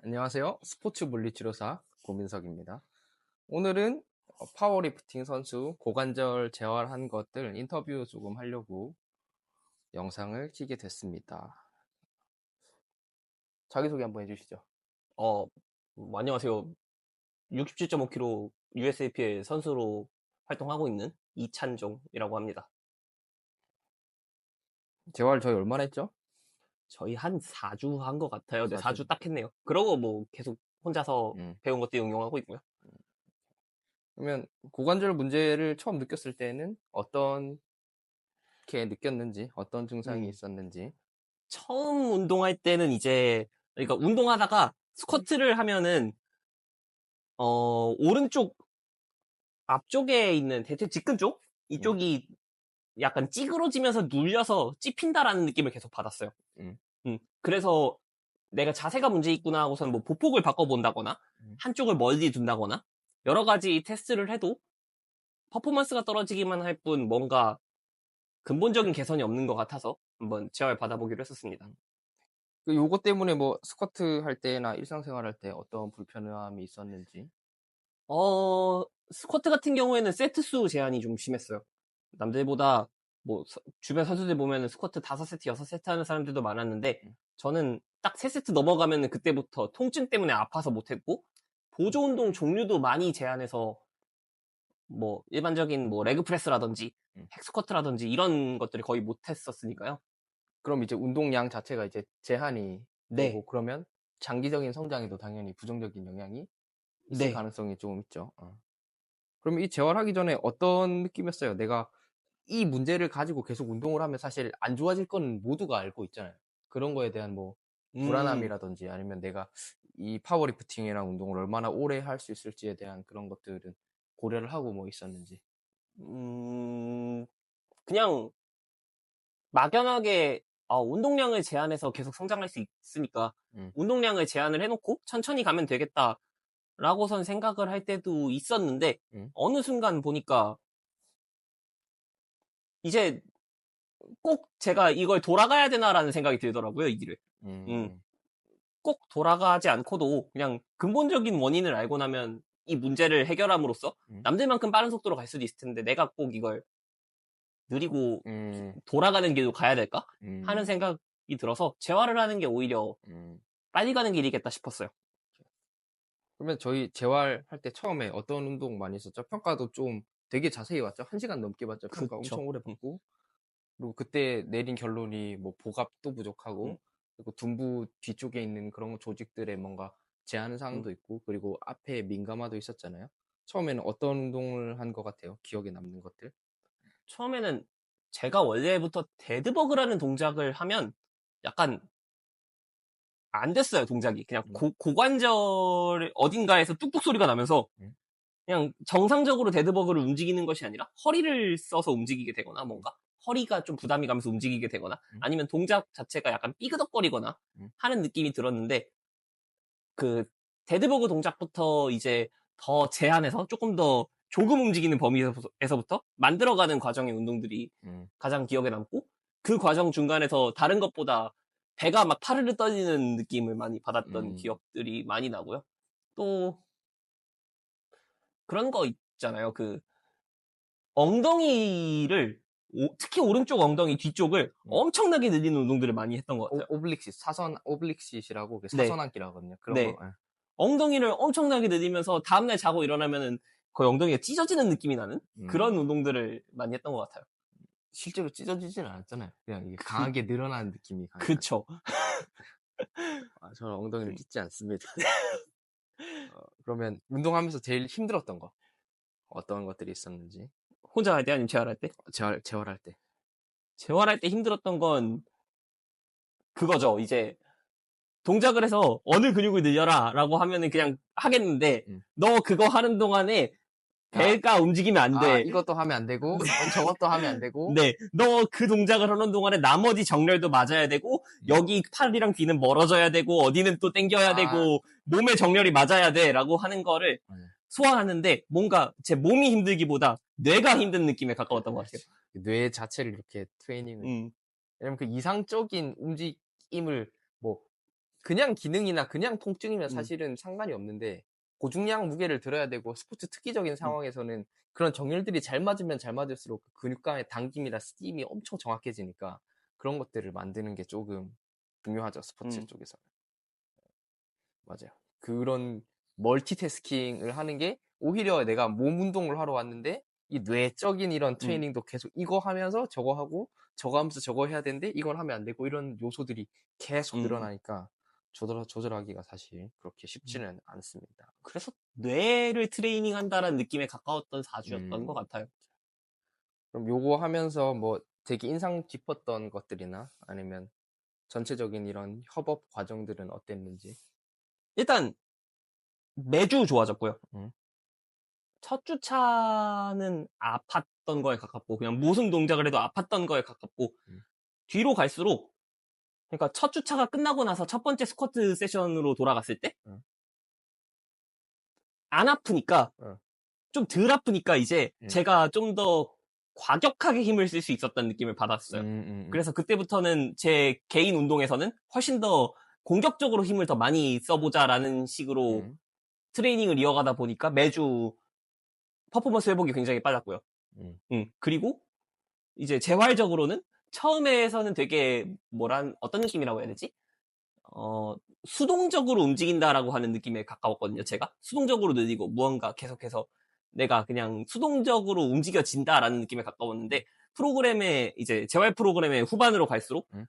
안녕하세요. 스포츠 물리치료사 고민석입니다. 오늘은 파워리프팅 선수 고관절 재활한 것들 인터뷰 조금 하려고 영상을 켜게 됐습니다. 자기소개 한번 해주시죠. 어, 안녕하세요. 67.5kg USAPL 선수로 활동하고 있는 이찬종이라고 합니다. 재활 저희 얼마나 했죠? 저희 한 4주 한 것 같아요. 네, 4주. 4주 딱 했네요. 그러고 뭐 계속 혼자서 음. 배운 것도 응용하고 있고요. 그러면 고관절 문제를 처음 느꼈을 때는 어떻게 느꼈는지, 어떤 증상이 음, 있었는지. 처음 운동할 때는 그러니까 운동하다가 스쿼트를 하면은, 오른쪽 앞쪽에 있는 대퇴 직근 쪽? 음, 이쪽이 약간 찌그러지면서 눌려서 찝힌다라는 느낌을 계속 받았어요. 음, 그래서 내가 자세가 문제 있구나 하고선 뭐 보폭을 바꿔본다거나 음. 한쪽을 멀리 둔다거나 여러 가지 테스트를 해도 퍼포먼스가 떨어지기만 할 뿐 뭔가 근본적인 개선이 없는 것 같아서 한번 재활 받아보기로 했었습니다. 요거 때문에 뭐 스쿼트 할 때나 일상생활 할 때 어떤 불편함이 있었는지. 스쿼트 같은 경우에는 세트 수 제한이 좀 심했어요. 남들보다 뭐 주변 선수들 보면은 스쿼트 5세트, 6세트 하는 사람들도 많았는데 음, 저는 딱 3세트 넘어가면은 그때부터 통증 때문에 아파서 못했고 보조 운동 종류도 많이 제한해서 뭐 일반적인 뭐 레그 프레스라든지 음. 헥스쿼트라든지 이런 것들을 거의 못했었으니까요. 그럼 이제 운동량 자체가 이제 제한이 네, 되고 그러면 장기적인 성장에도 당연히 부정적인 영향이 있을 네. 가능성이 좀 있죠. 그럼 이 재활하기 전에 어떤 느낌이었어요? 내가 이 문제를 가지고 계속 운동을 하면 사실 안 좋아질 건 모두가 알고 있잖아요. 그런 거에 대한 뭐 음, 불안함이라든지 아니면 내가 이 파워리프팅이랑 운동을 얼마나 오래 할 수 있을지에 대한 그런 것들은 고려를 하고 뭐 있었는지. 음, 그냥 막연하게 운동량을 제한해서 계속 성장할 수 있으니까 음, 운동량을 제한을 해놓고 천천히 가면 되겠다라고선 생각을 할 때도 있었는데 음, 어느 순간 보니까 이제 꼭 제가 이걸 돌아가야 되나라는 생각이 들더라고요, 이 길을. 음, 음, 꼭 돌아가지 않고도 그냥 근본적인 원인을 알고 나면 이 문제를 해결함으로써 음, 남들만큼 빠른 속도로 갈 수도 있을 텐데 내가 꼭 이걸 느리고 음, 돌아가는 길로 가야 될까? 하는 음, 생각이 들어서 재활을 하는 게 오히려 음. 빨리 가는 길이겠다 싶었어요. 그러면 저희 재활할 때 처음에 어떤 운동 많이 했었죠? 평가도 좀 되게 자세히 봤죠? 1시간 넘게 봤죠? 평가 그쵸. 엄청 오래 받고. 그리고 그때 내린 결론이 뭐 보갑도 음, 부족하고, 그리고 둔부 뒤쪽에 있는 그런 조직들의 뭔가 제한 음. 사항도 있고, 그리고 앞에 민감화도 있었잖아요. 처음에는 어떤 운동을 한 것 같아요? 기억에 남는 것들? 처음에는 제가 원래부터 데드버그라는 동작을 하면 약간 안 됐어요, 동작이. 그냥 음, 고관절 어딘가에서 뚝뚝 소리가 나면서 음, 그냥 정상적으로 데드버그를 움직이는 것이 아니라 허리를 써서 움직이게 되거나 음, 뭔가 허리가 좀 부담이 가면서 움직이게 되거나 음, 아니면 동작 자체가 약간 삐그덕거리거나 음, 하는 느낌이 들었는데 그 데드버그 동작부터 이제 더 제한해서 조금 더 조금 움직이는 범위에서부터 만들어가는 과정의 운동들이 음, 가장 기억에 남고 그 과정 중간에서 다른 것보다 배가 막 파르르 떨리는 느낌을 많이 받았던 음. 기억들이 많이 나고요. 또 그런 거 있잖아요. 그 엉덩이를 특히 오른쪽 엉덩이 뒤쪽을 음. 엄청나게 늘리는 운동들을 많이 했던 것 같아요. 오블릭시, 사선, 오블릭시라고 네, 사선 앉기라 하거든요. 그런 거. 네. 예. 엉덩이를 엄청나게 늘리면서 다음날 자고 일어나면은 거의 엉덩이가 찢어지는 느낌이 나는 그런 음. 운동들을 많이 했던 것 같아요. 실제로 찢어지진 않았잖아요. 그냥 이게 그, 강하게 늘어나는 느낌이 강했거든요. 그쵸. 저는 엉덩이를 음. 찢지 않습니다. 그러면 운동하면서 제일 힘들었던 거 어떤 것들이 있었는지. 혼자 할 때 아니면 재활할 때? 재활할 때. 재활할 때 힘들었던 건 그거죠. 이제 동작을 해서 어느 근육을 늘려라 라고 하면은 그냥 하겠는데 음. 너 그거 하는 동안에 아, 배가 움직이면 안 돼. 이것도 하면 안 되고, 저것도 하면 안 되고. 네, 너 그 동작을 하는 동안에 나머지 정렬도 맞아야 되고 음. 여기 팔이랑 귀는 멀어져야 되고 어디는 또 당겨야 아, 되고 몸의 정렬이 맞아야 돼라고 하는 거를 네. 소화하는데 뭔가 제 몸이 힘들기보다 뇌가 힘든 느낌에 가까웠던 것 같아요. 그렇지. 뇌 자체를 이렇게 트레이닝을. 음, 왜냐면 그 이상적인 움직임을 뭐 그냥 기능이나 그냥 통증이면 음, 사실은 상관이 없는데 고중량 무게를 들어야 되고 스포츠 특기적인 음, 상황에서는 그런 정렬들이 잘 맞으면 잘 맞을수록 그 근육감의 당김이나 스팀이 엄청 정확해지니까 그런 것들을 만드는 게 조금 중요하죠. 스포츠 음, 쪽에서는. 맞아요. 그런 멀티태스킹을 하는 게 오히려 내가 몸 운동을 하러 왔는데 이 뇌적인 이런 음, 트레이닝도 계속 이거 하면서 저거 하고 저거 하면서 저거 해야 되는데 이걸 하면 안 되고 이런 요소들이 계속 음, 늘어나니까 조절하기가 사실 그렇게 음. 쉽지는 않습니다. 그래서 뇌를 트레이닝 한다라는 느낌에 가까웠던 4주였던 것 음, 같아요. 그럼 요거 하면서 뭐 되게 인상 깊었던 것들이나 아니면 전체적인 이런 협업 과정들은 어땠는지. 일단 매주 좋아졌고요. 음, 첫 주차는 아팠던 거에 가깝고 그냥 무슨 동작을 해도 아팠던 거에 가깝고 음, 뒤로 갈수록 그러니까 첫 주차가 끝나고 나서 첫 번째 스쿼트 세션으로 돌아갔을 때 음, 안 아프니까 음, 좀 덜 아프니까 이제 음, 제가 좀 더 과격하게 힘을 쓸 수 있었다는 느낌을 음, 받았어요. 음, 그래서 그때부터는 제 개인 운동에서는 훨씬 더 공격적으로 힘을 더 많이 써보자라는 식으로 음, 트레이닝을 이어가다 보니까 매주 퍼포먼스 회복이 굉장히 빨랐고요. 음, 그리고 이제 재활적으로는 처음에서는 되게 어떤 느낌이라고 해야 되지? 어, 수동적으로 움직인다라고 하는 느낌에 가까웠거든요, 제가. 수동적으로 느리고 무언가 계속해서 내가 그냥 수동적으로 움직여진다라는 느낌에 가까웠는데, 이제 재활 프로그램의 후반으로 갈수록 음,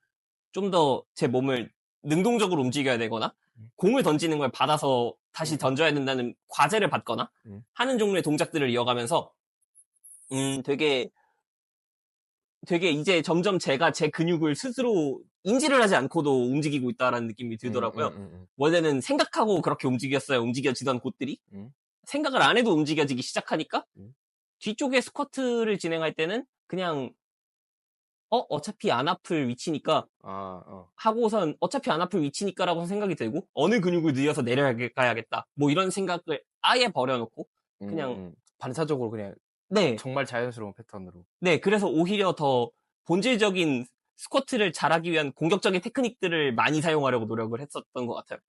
좀 더 제 몸을 능동적으로 움직여야 되거나, 음, 공을 던지는 걸 받아서 다시 음, 던져야 된다는 과제를 받거나 음, 하는 종류의 동작들을 이어가면서, 되게 이제 점점 제가 제 근육을 스스로 인지를 하지 않고도 움직이고 있다라는 느낌이 음, 음, 들더라고요. 음, 원래는 생각하고 그렇게 움직여지던 곳들이 음, 생각을 안 해도 움직여지기 시작하니까 음. 뒤쪽에 스쿼트를 진행할 때는 그냥 어차피 안 아플 위치니까 아, 어. 하고선 어차피 안 아플 위치니까라고 생각이 들고 어느 근육을 늘려서 내려가야겠다. 뭐 이런 생각을 아예 버려놓고 그냥 반사적으로 그냥 네, 정말 자연스러운 패턴으로. 네. 그래서 오히려 더 본질적인 스쿼트를 잘하기 위한 공격적인 테크닉들을 많이 사용하려고 노력을 했었던 것 같아요.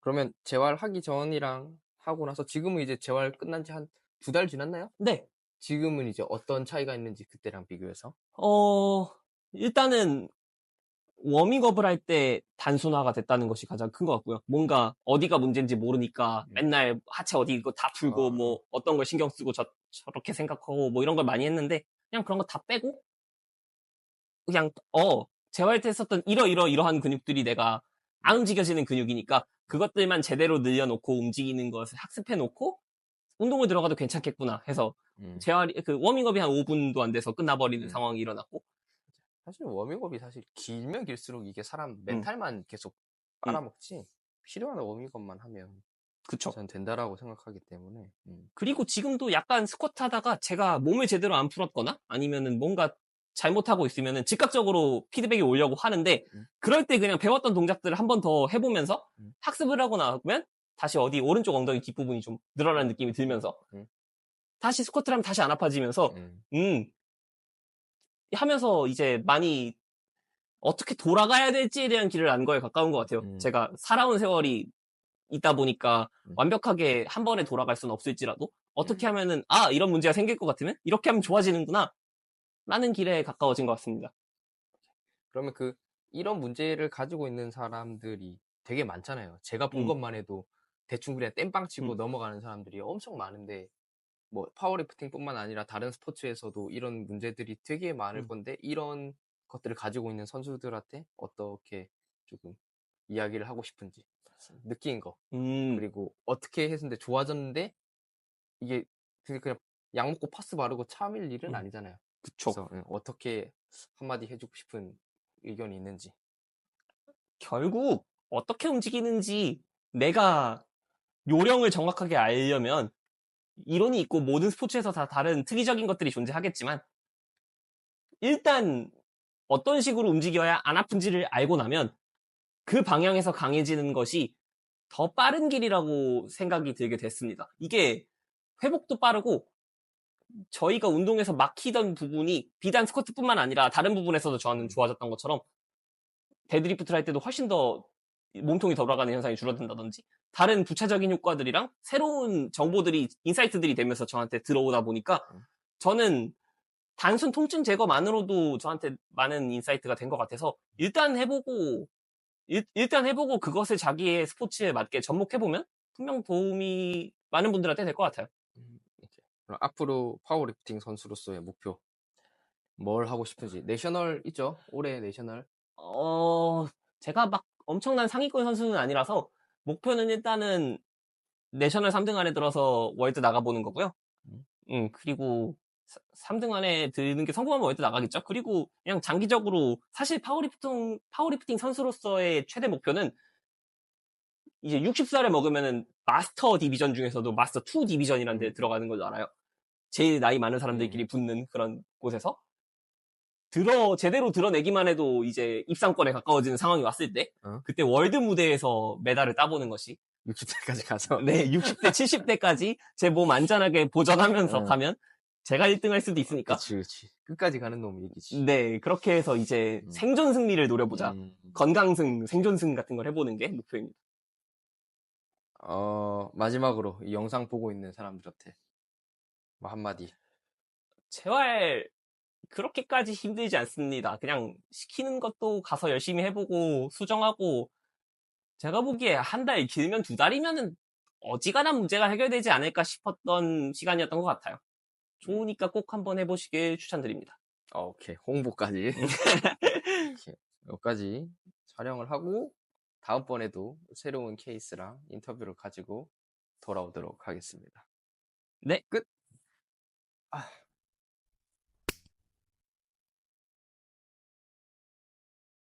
그러면 재활하기 전이랑 하고 나서 지금은 이제 재활 끝난 지 한 2달 지났나요? 네. 지금은 이제 어떤 차이가 있는지 그때랑 비교해서. 어, 일단은 워밍업을 할 때 단순화가 됐다는 것이 가장 큰 것 같고요. 뭔가 어디가 문제인지 모르니까 음. 맨날 하체 어디 이거 다 어, 풀고 뭐 어. 어떤 걸 신경 쓰고 저렇게 생각하고 뭐 이런 걸 많이 했는데 그냥 그런 거 다 빼고 그냥 재활 때 썼던 이러한 근육들이 내가 안 움직여지는 근육이니까 그것들만 제대로 늘려놓고 움직이는 것을 학습해 놓고 운동을 들어가도 괜찮겠구나 해서 음. 워밍업이 한 5분도 안 돼서 끝나버리는 음. 상황이 일어났고 사실 워밍업이 사실 길면 길수록 이게 사람 음, 멘탈만 계속 음, 빨아먹지 필요한 워밍업만 하면 그쵸. 전 된다라고 생각하기 때문에. 그리고 지금도 약간 스쿼트 하다가 제가 몸을 제대로 안 풀었거나 아니면은 뭔가 잘못하고 있으면은 즉각적으로 피드백이 오려고 하는데 음, 그럴 때 그냥 배웠던 동작들을 한 번 더 해보면서 음, 학습을 하고 나면 다시 어디 오른쪽 엉덩이 뒷부분이 좀 늘어나는 느낌이 음, 들면서 음, 다시 스쿼트를 하면 다시 안 아파지면서 음, 음 하면서 이제 많이 어떻게 돌아가야 될지에 대한 길을 안 거에 가까운 것 같아요. 음, 제가 살아온 세월이 있다 보니까 음, 완벽하게 한 번에 돌아갈 수는 없을지라도 어떻게 음. 하면은 이런 문제가 생길 것 같으면 이렇게 하면 좋아지는구나 라는 길에 가까워진 것 같습니다. 그러면 이런 문제를 가지고 있는 사람들이 되게 많잖아요. 제가 본 음, 것만 해도 대충 그냥 땜빵 치고 음, 넘어가는 사람들이 엄청 많은데, 뭐, 파워리프팅뿐만 아니라 다른 스포츠에서도 이런 문제들이 되게 많을 음, 건데, 이런 것들을 가지고 있는 선수들한테 어떻게 조금 이야기를 하고 싶은지, 느낀 거. 음, 그리고 어떻게 했는데 좋아졌는데, 이게 그냥 약 먹고 파스 바르고 참을 일은 음, 아니잖아요. 그쵸. 그래서 어떻게 한마디 해주고 싶은 의견이 있는지. 결국 어떻게 움직이는지 내가 요령을 정확하게 알려면 이론이 있고 모든 스포츠에서 다 다른 특이적인 것들이 존재하겠지만 일단 어떤 식으로 움직여야 안 아픈지를 알고 나면 그 방향에서 강해지는 것이 더 빠른 길이라고 생각이 들게 됐습니다. 이게 회복도 빠르고 저희가 운동에서 막히던 부분이 비단 스쿼트뿐만 아니라 다른 부분에서도 저는 좋아졌던 것처럼 데드리프트를 할 때도 훨씬 더 몸통이 돌아가는 현상이 줄어든다든지 다른 부차적인 효과들이랑 새로운 정보들이 인사이트들이 되면서 저한테 들어오다 보니까 저는 단순 통증 제거만으로도 저한테 많은 인사이트가 된 것 같아서 일단 해보고 그것을 자기의 스포츠에 맞게 접목해보면 분명 도움이 많은 분들한테 될 것 같아요. 이렇게. 그럼 앞으로 파워리프팅 선수로서의 목표 뭘 하고 싶은지. 내셔널 있죠? 올해 내셔널. 제가 막 엄청난 상위권 선수는 아니라서 목표는 일단은 내셔널 3등 안에 들어서 월드 나가보는 거고요. 그리고 3등 안에 드는 게 성공하면 월드 나가겠죠. 그리고 그냥 장기적으로 사실 파워리프팅 선수로서의 최대 목표는 이제 60살을 먹으면은 마스터 디비전 중에서도 마스터 2 디비전이라는 데 들어가는 걸 알아요. 제일 나이 많은 사람들끼리 붙는 그런 곳에서 제대로 드러내기만 해도 이제 입상권에 가까워지는 상황이 왔을 때 그때 월드 무대에서 메달을 따보는 것이 60대까지 가서. 네, 60대, 70대까지 제 몸 안전하게 보전하면서 가면 제가 1등 할 수도 있으니까. 그치. 끝까지 가는 놈이 이기지. 네, 그렇게 해서 이제 생존 승리를 노려보자. 건강승, 생존승 같은 걸 해보는 게 목표입니다. 마지막으로 이 영상 보고 있는 사람들한테 뭐 한마디. 재활 그렇게까지 힘들지 않습니다. 그냥 시키는 것도 가서 열심히 해보고 수정하고 제가 보기에 한 달 길면 2달이면은 어지간한 문제가 해결되지 않을까 싶었던 시간이었던 것 같아요. 좋으니까 꼭 한번 해보시길 추천드립니다. 오케이. 홍보까지. 이렇게 여기까지 촬영을 하고 다음번에도 새로운 케이스랑 인터뷰를 가지고 돌아오도록 하겠습니다. 네. 끝.